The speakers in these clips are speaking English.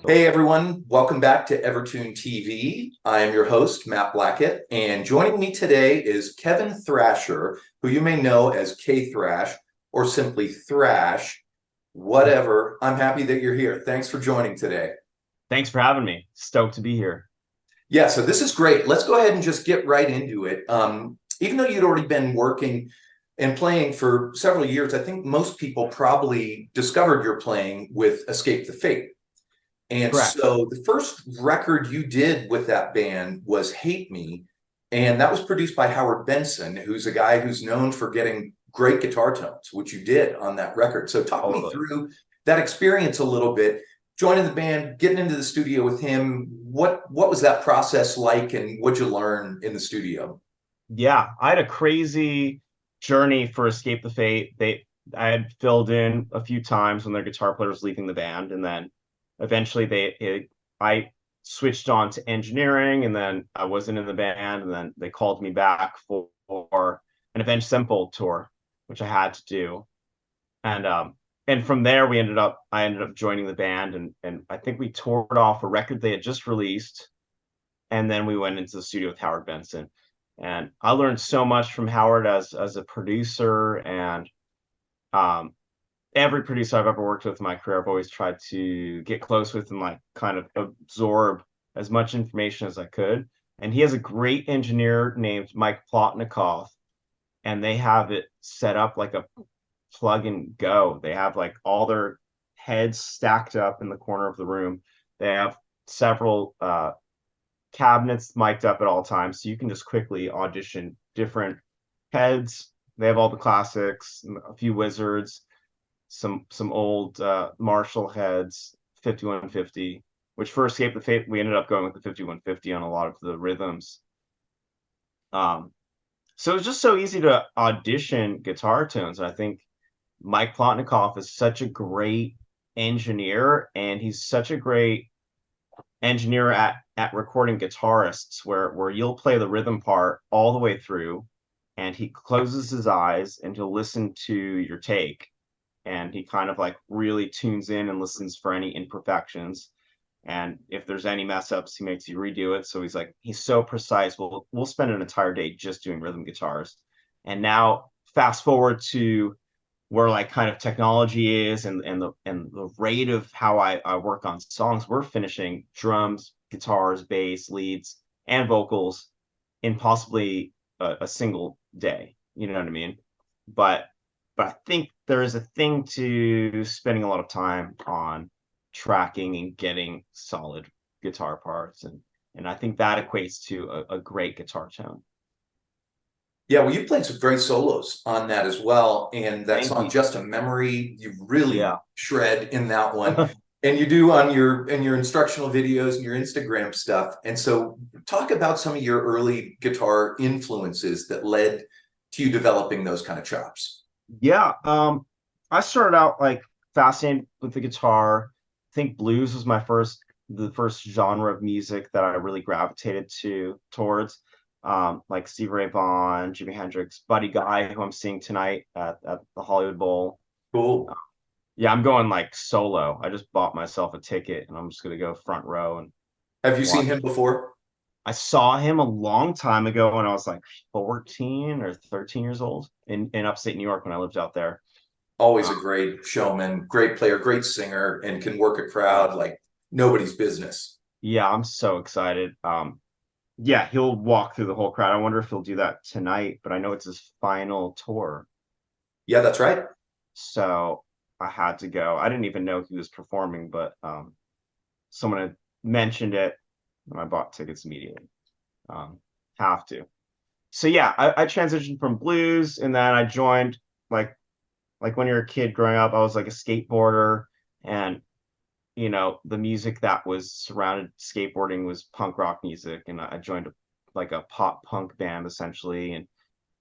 Cool. Hey everyone, welcome back to EverTune TV. I am your host, Matt Blackett, and joining me today is Kevin Thrasher, who you may know as K-Thrash or simply Thrash, whatever. I'm happy that you're here. Thanks for joining today. Thanks for having me. Stoked to be here. Yeah, so this is great. Let's go ahead and just get right into it. Even though you'd already been working and playing for several years, I think most people probably discovered your playing with Escape the Fate. And Correct. so the first record you did with that band was Hate Me. And that was produced by Howard Benson, who's a guy who's known for getting great guitar tones, which you did on that record. So talk me Totally. through that experience a little bit, joining the band, getting into the studio with him. What was that process like and what'd you learn in the studio? Yeah, I had a crazy journey for Escape the Fate. I had filled in a few times when their guitar player was leaving the band, and then eventually I switched on to engineering, and then I wasn't in the band, and then they called me back for an Avenged Sevenfold tour, which I had to do. And from there I ended up joining the band, and I think we toured off a record they had just released, and then we went into the studio with Howard Benson. And I learned so much from Howard as a producer, and um every producer I've ever worked with in my career, I've always tried to get close with and like kind of absorb as much information as I could. And he has a great engineer named Mike Plotnikoff, and they have it set up like a plug and go. They have like all their heads stacked up in the corner of the room. They have several cabinets mic'd up at all times, so you can just quickly audition different heads. They have all the classics, a few wizards, some old Marshall heads, 5150, which for Escape the Fate, we ended up going with the 5150 on a lot of the rhythms. So it was just so easy to audition guitar tunes. I think Mike Plotnikoff is such a great engineer, and he's such a great engineer at recording guitarists where you'll play the rhythm part all the way through, and he closes his eyes and he'll listen to your take, and he kind of like really tunes in and listens for any imperfections, and if there's any mess ups he makes you redo it. So he's so precise. We'll spend an entire day just doing rhythm guitars. And now fast forward to where like kind of technology is, and the rate of how I work on songs. We're finishing drums, guitars, bass, leads, and vocals in possibly a single day. You know what I mean? But but I think there is a thing to spending a lot of time on tracking and getting solid guitar parts, and I think that equates to a great guitar tone. Yeah, well, you played some great solos on that as well. And that Thank song, you. Just a Memory, you really Yeah. shred in that one. And you do on your instructional videos and your Instagram stuff. And so talk about some of your early guitar influences that led to you developing those kind of chops. Yeah. I started out like fascinated with the guitar. I think blues was the first genre of music that I really gravitated towards. Like Stevie Ray Vaughan, Jimi Hendrix, Buddy Guy, who I'm seeing tonight at the Hollywood Bowl. Cool. Yeah, I'm going like solo. I just bought myself a ticket, and I'm just gonna go front row and Have you seen watch. him before? I saw him a long time ago when I was like 14 or 13 years old in upstate New York when I lived out there. Always Uh, a great showman, great player, great singer, and can work a crowd like nobody's business. yeah, I'm so excited. Yeah, he'll walk through the whole crowd. I wonder if he'll do that tonight, but I know it's his final tour. Yeah, that's right. So I had to go. I didn't even know he was performing, but someone had mentioned it, and I bought tickets immediately. Um, have to. So yeah, I transitioned from blues, and then I joined like when you're a kid growing up, I was like a skateboarder, and the music that was surrounded skateboarding was punk rock music, and I joined like a pop punk band essentially. And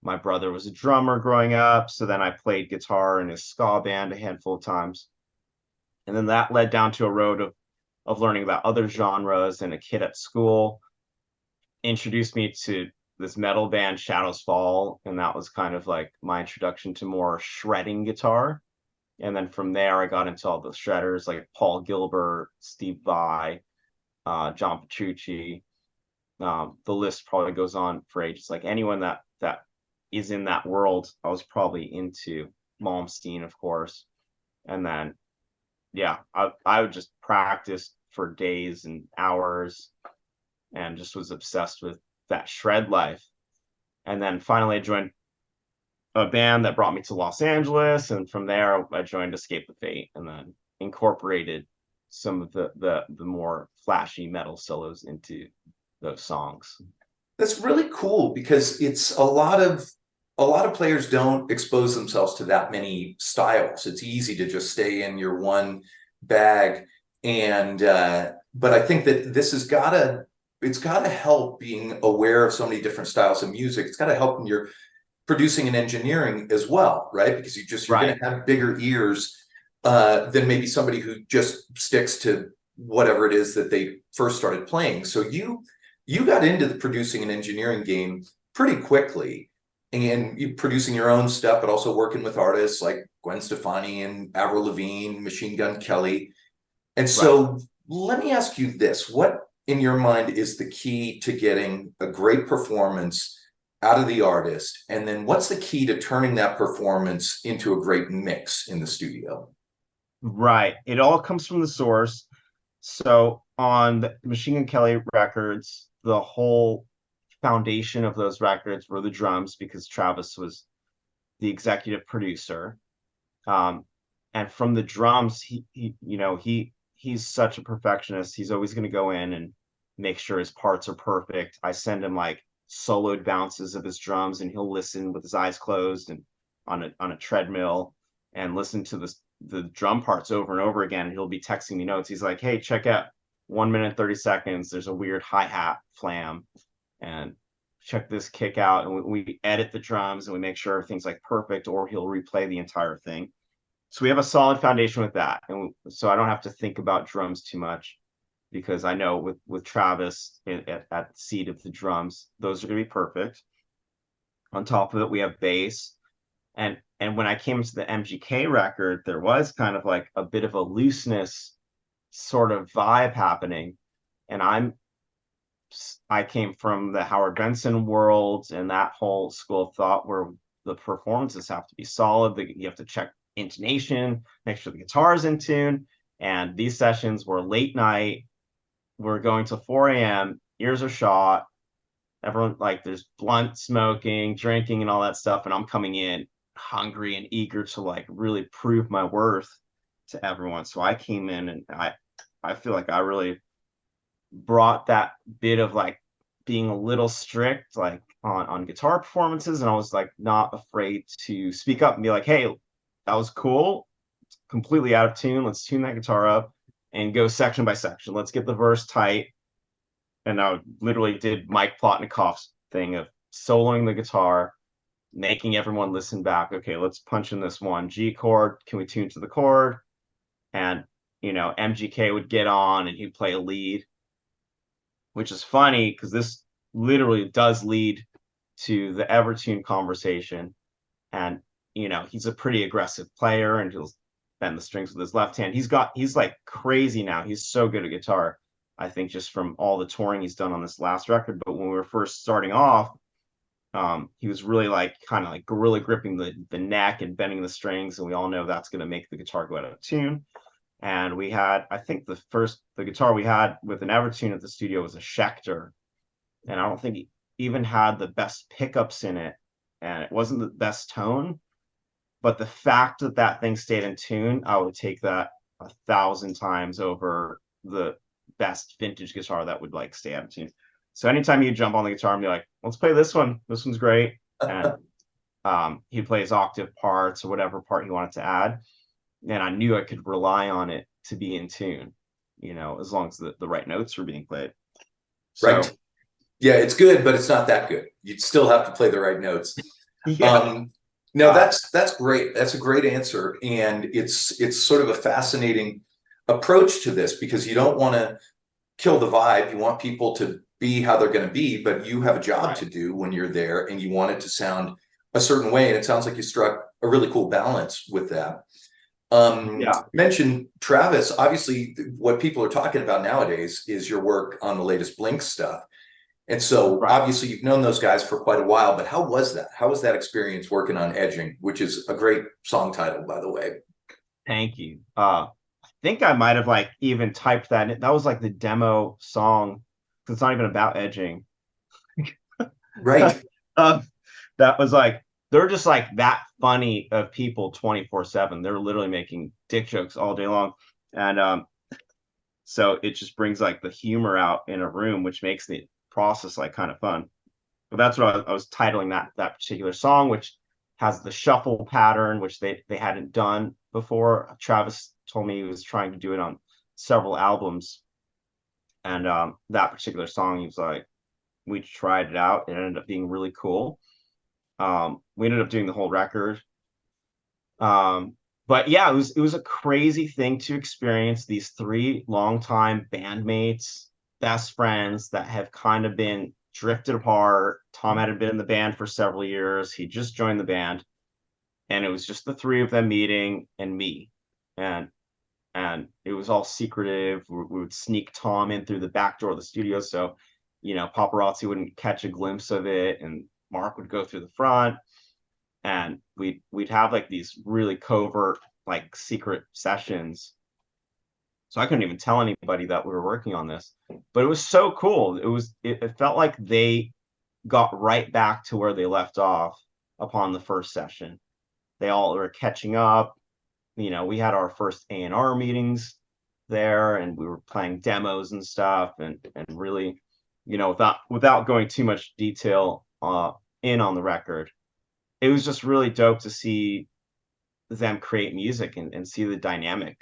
my brother was a drummer growing up, so then I played guitar in his ska band a handful of times, and then that led down to a road of learning about other genres. And a kid at school introduced me to this metal band Shadows Fall, and that was kind of like my introduction to more shredding guitar. And then from there, I got into all the shredders like Paul Gilbert, Steve Vai, John Petrucci. The list probably goes on for ages. Like anyone that is in that world, I was probably into. Malmsteen, of course. And then, yeah, I would just practice for days and hours, and just was obsessed with that shred life. And then finally, I joined a band that brought me to Los Angeles, and from there, I joined Escape the Fate, and then incorporated some of the more flashy metal solos into those songs. That's really cool because it's a lot of players don't expose themselves to that many styles. It's easy to just stay in your one bag. And but I think that this has gotta help being aware of so many different styles of music. It's gotta help when you're producing and engineering as well, right? Because you're Right. gonna have bigger ears than maybe somebody who just sticks to whatever it is that they first started playing. So you got into the producing and engineering game pretty quickly, and you producing your own stuff, but also working with artists like Gwen Stefani and Avril Lavigne, Machine Gun Kelly. And Right. so let me ask you this: what in your mind is the key to getting a great performance out of the artist? And then what's the key to turning that performance into a great mix in the studio? Right. It all comes from the source. So on the Machine Gun Kelly records, the whole foundation of those records were the drums, because Travis was the executive producer. Um, and from the drums, he's such a perfectionist. He's always going to go in and make sure his parts are perfect. I send him like soloed bounces of his drums, and he'll listen with his eyes closed and on a treadmill, and listen to the drum parts over and over again. He'll be texting me notes. He's like, "Hey, check out 1 minute 30 seconds. There's a weird hi-hat flam, and check this kick out." And we edit the drums and we make sure everything's like perfect, or he'll replay the entire thing. So we have a solid foundation with that, and so I don't have to think about drums too much, because I know with Travis at the seat of the drums, those are going to be perfect. On top of it, we have bass, and when I came to the MGK record, there was kind of like a bit of a looseness sort of vibe happening, and I came from the Howard Benson world and that whole school of thought where the performances have to be solid. You have to check intonation, make sure the guitar is in tune. And these sessions were late night. We're going till 4 a.m. Ears are shot. Everyone, like, there's blunt smoking, drinking, and all that stuff. And I'm coming in hungry and eager to like really prove my worth to everyone. So I came in and I feel like I really brought that bit of like being a little strict like on guitar performances, and I was like not afraid to speak up and be like, "Hey, that was cool, completely out of tune, let's tune that guitar up and go section by section, let's get the verse tight." And I literally did Mike Plotnikov's thing of soloing the guitar, making everyone listen back. Okay, let's punch in this one G chord, can we tune to the chord? And MGK would get on and he'd play a lead, which is funny because this literally does lead to the EverTune conversation. And he's a pretty aggressive player, and he'll bend the strings with his left hand. He's like crazy now. He's so good at guitar, I think, just from all the touring he's done on this last record. But when we were first starting off, he was really like kind of like gorilla gripping the neck and bending the strings, and we all know that's going to make the guitar go out of tune. And we had, I think, the guitar we had with an EverTune at the studio was a Schecter, and I don't think he even had the best pickups in it, and it wasn't the best tone. But the fact that that thing stayed in tune, I would take that 1,000 times over the best vintage guitar that would like stay out of tune. So anytime you jump on the guitar and be like, "Let's play this one. This one's great," and he plays octave parts or whatever part he wanted to add, and I knew I could rely on it to be in tune, as long as the right notes were being played. Right. So Yeah, it's good, but it's not that good. You'd still have to play the right notes. yeah, No, that's great. That's a great answer, and it's sort of a fascinating approach to this because you don't want to kill the vibe. You want people to be how they're going to be, but you have a job right. to do when you're there, and you want it to sound a certain way. And it sounds like you struck a really cool balance with that. Yeah, Mentioned Travis. Obviously, what people are talking about nowadays is your work on the latest Blink stuff. And so right. obviously you've known those guys for quite a while, but how was that? How was that experience working on Edging, which is a great song title, by the way? Thank you. I think I might have like even typed that in. That was like the demo song. It's not even about edging. Right. um, that was like they're just like that funny of people 24/7. They're literally making dick jokes all day long, and so it just brings like the humor out in a room, which makes the process like kind of fun. But that's what I was titling that particular song, which has the shuffle pattern, which they hadn't done before. Travis told me he was trying to do it on several albums, and that particular song, he was like, we tried it out. It ended up being really cool. We ended up doing the whole record. But yeah, it was a crazy thing to experience these three longtime bandmates, best friends that have kind of been drifted apart. Tom had been in the band for several years. He just joined the band, and it was just the three of them meeting and me. And it was all secretive. We would sneak Tom in through the back door of the studio, so paparazzi wouldn't catch a glimpse of it, and Mark would go through the front, and we'd have like these really covert, like secret sessions. So I couldn't even tell anybody that we were working on this, but it was so cool. It felt like they got right back to where they left off upon the first session. They all were catching up. We had our first A&R meetings there, and we were playing demos and stuff, and really, without going too much detail in on the record, it was just really dope to see them create music and see the dynamic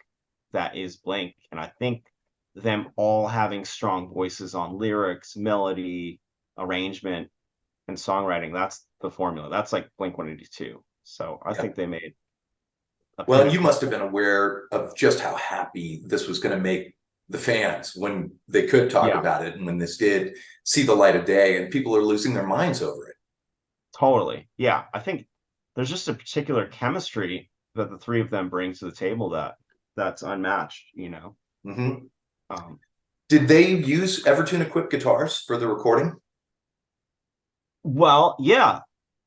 that is Blink. And I think them all having strong voices on lyrics, melody, arrangement, and songwriting, that's the formula. That's like Blink 182. So I Yeah. think they made a Well, you pinnacle. must have been aware of just how happy this was going to make the fans when they could talk Yeah, about it and when this did see the light of day, and people are losing their minds over it. totally. Yeah, I think there's just a particular chemistry that the three of them bring to the table that's unmatched. Mhm. Um, Did they use EverTune-equipped guitars for the recording? well, yeah,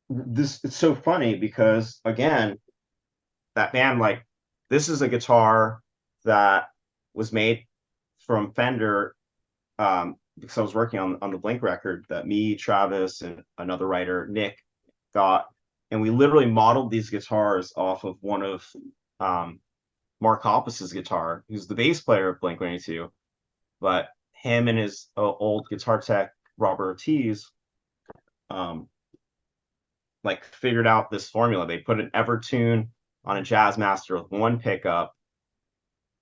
this it's so funny because again, that band, like, this is a guitar that was made from Fender, because I was working on the Blink record that me, Travis, and another writer, Nick, got, and we literally modeled these guitars off of one of um, Mark Hoppus's guitar, who's the bass player of Blink 182, but him and his old guitar tech Robert Ortiz, um, like, figured out this formula. They put an Evertune on a Jazzmaster with one pickup,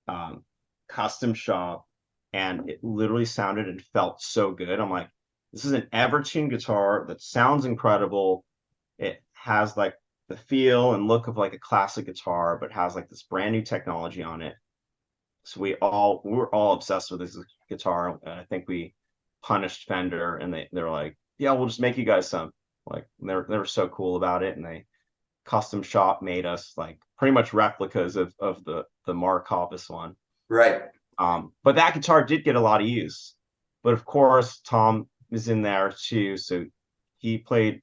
um, custom shop, and it literally sounded and felt so good. I'm like, this is an Evertune guitar that sounds incredible. It has like the feel and look of like a classic guitar, but has like this brand new technology on it. So we were all obsessed with this guitar, and I think we punished Fender, and they're like, yeah, we'll just make you guys some. Like, they were so cool about it, and they custom shop made us like pretty much replicas of the Mark Hoppus one. Right. But that guitar did get a lot of use. But of course, Tom is in there too, so he played,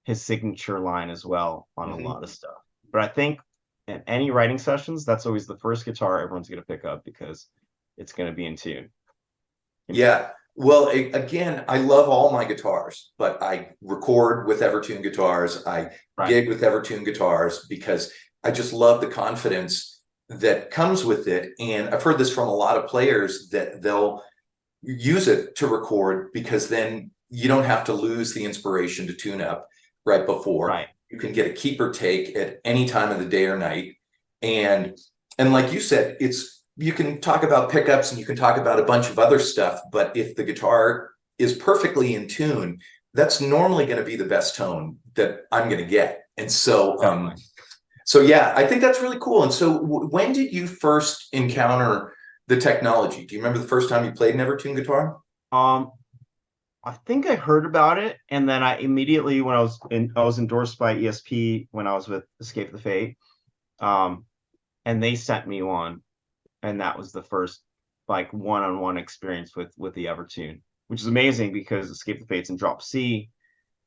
his signature line as well on a lot Mhm. of stuff. But I think in any writing sessions, that's always the first guitar everyone's going to pick up because it's going to be in tune. Yeah. Well, again, I love all my guitars, but I record with Evertune guitars. I Right. gig with Evertune guitars because I just love the confidence that comes with it. And I've heard this from a lot of players that they'll use it to record because then you don't have to lose the inspiration to tune up right before. Right. You can get a keeper take at any time of the day or night. And like you said, it's you can talk about pickups and you can talk about a bunch of other stuff, but if the guitar is perfectly in tune, that's normally going to be the best tone that I'm going to get. And so Definitely. so yeah, I think that's really cool. And so when did you first encounter the technology? Do you remember the first time you played an Evertune guitar? Um, I think I heard about it, and then I immediately, when I was endorsed by ESP when I was with Escape the Fate. And they sent me one, and that was the first like one-on-one experience with the EverTune, which is amazing because Escape the Fates in drop C,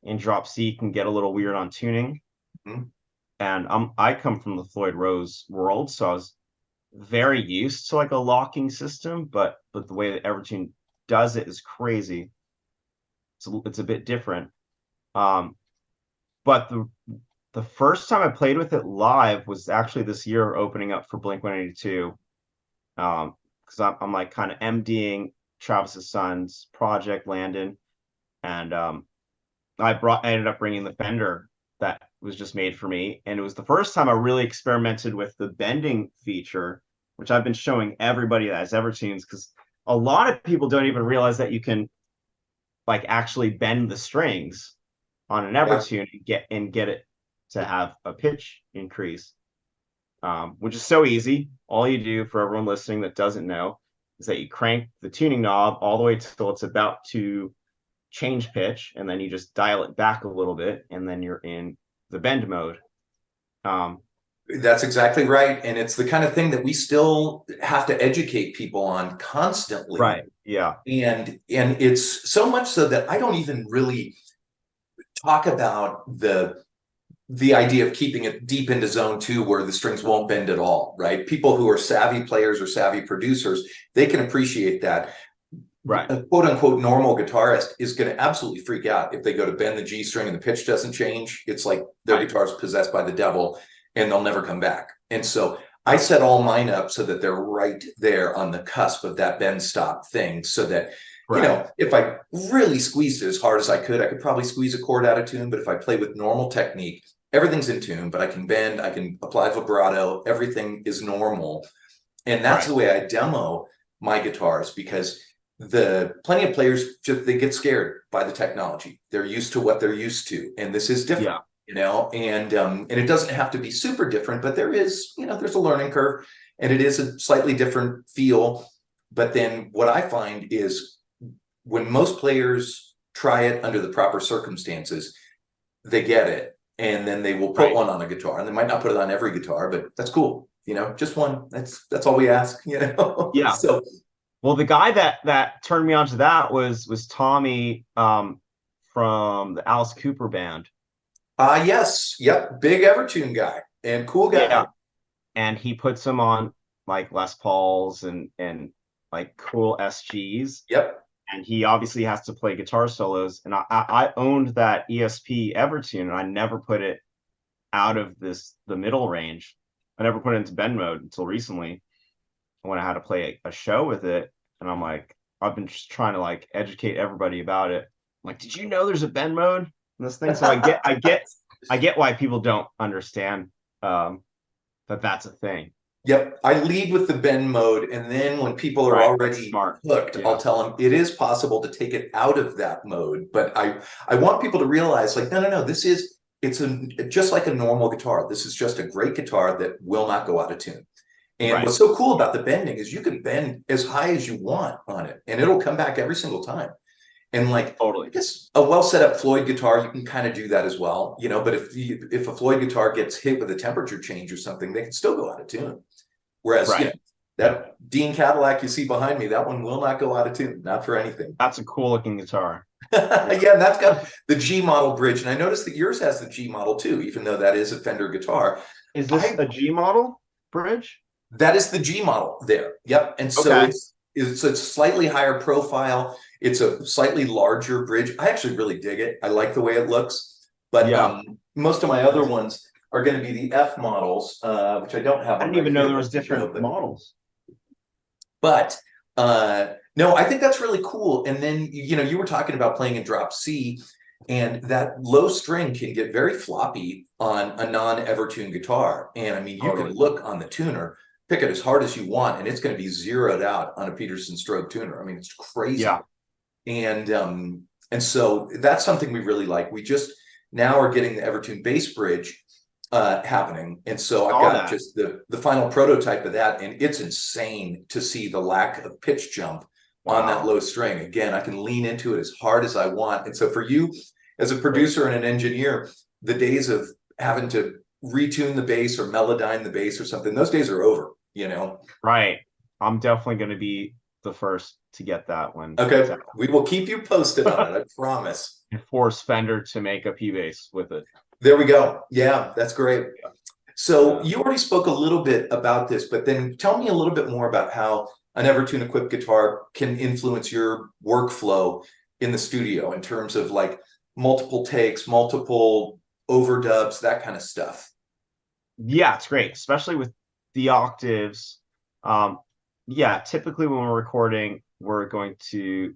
can get a little weird on tuning. Mhm. And I come from the Floyd Rose world, so I was very used to like a locking system, but the way that EverTune does it is crazy. It's a bit different. Um, but the first time I played with it live was actually this year opening up for Blink 182. Because I'm like kind of MDing Travis's son's project, Landon, and I ended up bringing the Fender that was just made for me, and it was the first time I really experimented with the bending feature, which I've been showing everybody that has EverTunes, because a lot of people don't even realize that you can like actually bend the strings on an Yeah. EverTune and get it to have a pitch increase, which is so easy. All you do, for everyone listening that doesn't know, is that you crank the tuning knob all the way till it's about to change pitch, and then you just dial it back a little bit, and then you're in the bend mode. That's exactly right. And it's the kind of thing that we still have to educate people on constantly. Right. Yeah. And it's so much so that I don't even really talk about the idea of keeping it deep into zone 2 where the strings won't bend at all, right? People who are savvy players or savvy producers, they can appreciate that. Right. A quote unquote normal guitarist is going to absolutely freak out if they go to bend the G string and the pitch doesn't change. It's like their Right. guitar is possessed by the devil and they'll never come back. And so I set all mine up so that they're right there on the cusp of that bend stop thing, so that, you Right. know, if I really squeezed it as hard as I could probably squeeze a chord out of tune. But if I play with normal technique, everything's in tune, but I can bend, I can apply vibrato, everything is normal. And that's Right. the way I demo my guitars, because the plenty of players just, they get scared by the technology. They're used to what they're used to, and this is different. Yeah. You know, and it doesn't have to be super different, but there is, you know, there's a learning curve, and it is a slightly different feel. But then what I find is when most players try it under the proper circumstances, they get it, and then they will put Right. one on a guitar, and they might not put it on every guitar, but that's cool. You know, just one. That's all we ask. You know. Yeah. So Well, the guy that turned me on to that was Tommy, from the Alice Cooper band. yes, yep, big EverTune guy and cool guy. Yeah. And he puts them on like Les Pauls and like cool SGs. Yep. And he obviously has to play guitar solos. And I owned that ESP EverTune, and I never put it out of the middle range. I never put it into bend mode until recently, when I had to play a show with it. And I'm like, I've been just trying to like educate everybody about it. I'm like, did you know there's a bend mode in this thing? So I get why people don't understand that that's a thing. Yep, I lead with the bend mode, and then when people are Right. That's already smart. hooked, Yeah. I'll tell them it is possible to take it out of that mode. But I want people to realize, like, no, it's just like a normal guitar. This is just a great guitar that will not go out of tune. And Right. what's so cool about the bending is you can bend as high as you want on it, and it'll come back every single time. And like, I Totally. guess a well set up Floyd guitar, you can kind of do that as well, you know. But if a Floyd guitar gets hit with a temperature change or something, they can still go out of tune. Whereas, you know, Right. that Dean Cadillac you see behind me, that one will not go out of tune, not for anything. That's a cool looking guitar. Yeah, and that's got the G model bridge, and I noticed that yours has the G model too, even though that is a Fender guitar. Is this a G model bridge? That is the G model there. Yep. And so Okay. it's a slightly higher profile. It's a slightly larger bridge. I actually really dig it. I like the way it looks. But Yeah. most of my other ones are going to be the F models, which I don't have. I didn't even know there was different models. But no, I think that's really cool. And then, you know, you were talking about playing in drop C, and that low string can get very floppy on a non-EverTune guitar. And I mean, you can look on the tuner, pick it as hard as you want, and it's going to be zeroed out on a Peterson stroke tuner. I mean, it's crazy. Yeah. And so that's something we really like. We just now are getting the EverTune bass bridge happening. And so I've got just the final prototype of that, and it's insane to see the lack of pitch jump on that low string. Again, I can lean into it as hard as I want. And so for you as a producer and an engineer, the days of having to retune the bass or melodyne the bass or something. Those days are over, you know? Right. I'm definitely going to be the first to get that when it's Okay, out. we will keep you posted on it, I promise. And force Fender to make a P bass with it. There we go. Yeah, that's great. So Yeah. you already spoke a little bit about this, but then tell me a little bit more about how an EverTune equipped guitar can influence your workflow in the studio in terms of like multiple takes, multiple overdubs, that kind of stuff. Yeah, it's great, especially with the octaves. Yeah, typically when we're recording, we're going to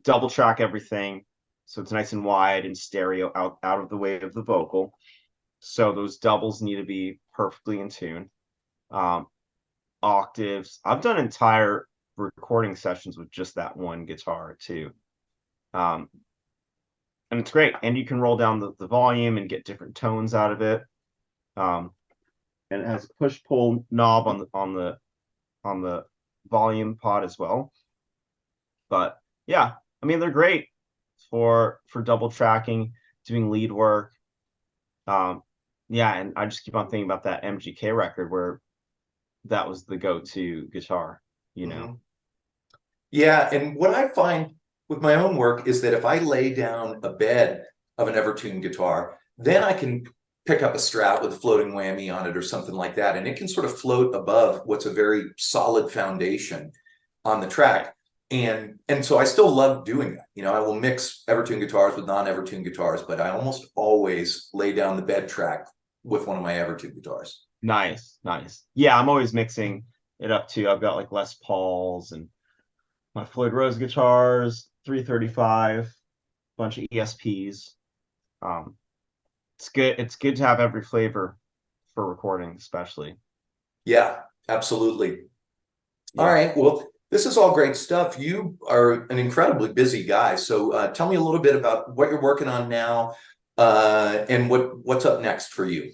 double track everything so it's nice and wide and stereo out of the way of the vocal. So those doubles need to be perfectly in tune. Um, Octaves. I've done entire recording sessions with just that one guitar too. Um, and it's great. And you can roll down the volume and get different tones out of it. Um, and it has a push pull knob on the volume pod as well. But yeah, I mean they're great for double tracking, doing lead work. Yeah, and I just keep on thinking about that MGK record where that was the go-to guitar, you know. Mhm. Yeah, and what I find with my own work is that if I lay down a bed of an EverTune guitar, then I can pick up a Strat with a floating whammy on it or something like that, and it can sort of float above what's a very solid foundation on the track. And so I still love doing that. You know, I will mix EverTune guitars with non-EverTune guitars, but I almost always lay down the bed track with one of my EverTune guitars. Nice, nice. Yeah, I'm always mixing it up too. I've got like Les Pauls and my Floyd Rose guitars, 335, bunch of ESPs. Um, it's good. It's good to have every flavor for recording, especially. Yeah, absolutely. All Yeah. right. Well, this is all great stuff. You are an incredibly busy guy. So tell me a little bit about what you're working on now and what's up next for you.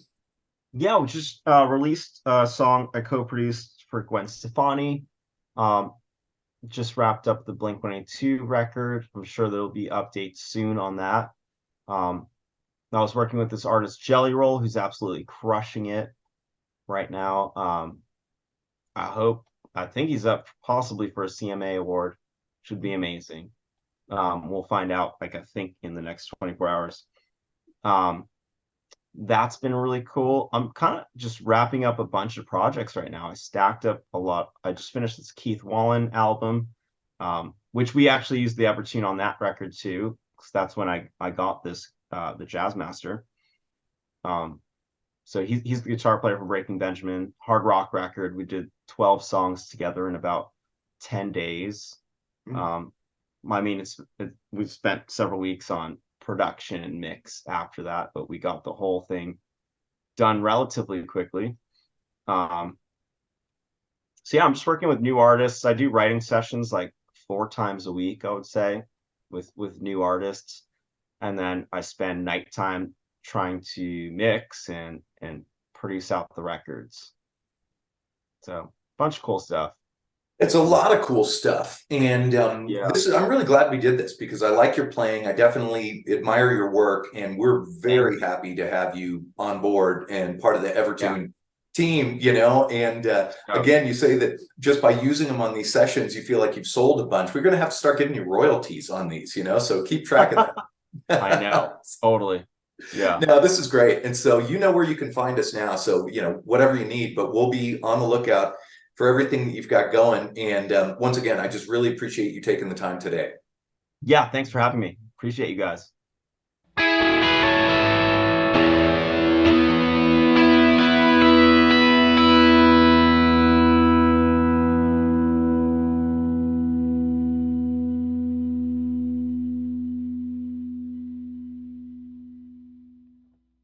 Yeah, we just released a song I co-produced for Gwen Stefani. Um, just wrapped up the Blink-182 record. I'm sure there'll be updates soon on that. Um, I was working with this artist Jelly Roll, who's absolutely crushing it right now. I hope, I think he's up possibly for a CMA award. Should be amazing. We'll find out, like I think in the next 24 hours. Um, that's been really cool. I'm kind of just wrapping up a bunch of projects right now. I stacked up a lot. I just finished this Keith Wallen album, which we actually used the EverTune on that record too, because that's when I got this the Jazzmaster. Um, so he's the guitar player for Breaking Benjamin, hard rock record. We did 12 songs together in about 10 days. Mm. Um, I mean, we've spent several weeks on production and mix after that, but we got the whole thing done relatively quickly. So yeah, I'm just working with new artists. I do writing sessions like 4 times a week, I would say, with new artists, and then I spend nighttime trying to mix and produce out the records. So bunch of cool stuff. It's a lot of cool stuff. And Yeah, I'm really glad we did this because I like your playing. I definitely admire your work, and we're very thanks. happy to have you on board and part of the Yeah. EverTune team, you know. And Oh, again, you say that just by using them on these sessions, you feel like you've sold a bunch. We're going to have to start giving you royalties on these, you know, so keep track of I know. that. Totally. Yeah. No, this is great. And so you know where you can find us now. So, you know, whatever you need, but we'll be on the lookout for everything that you've got going. And once again, I just really appreciate you taking the time today. Yeah, thanks for having me. Appreciate you guys.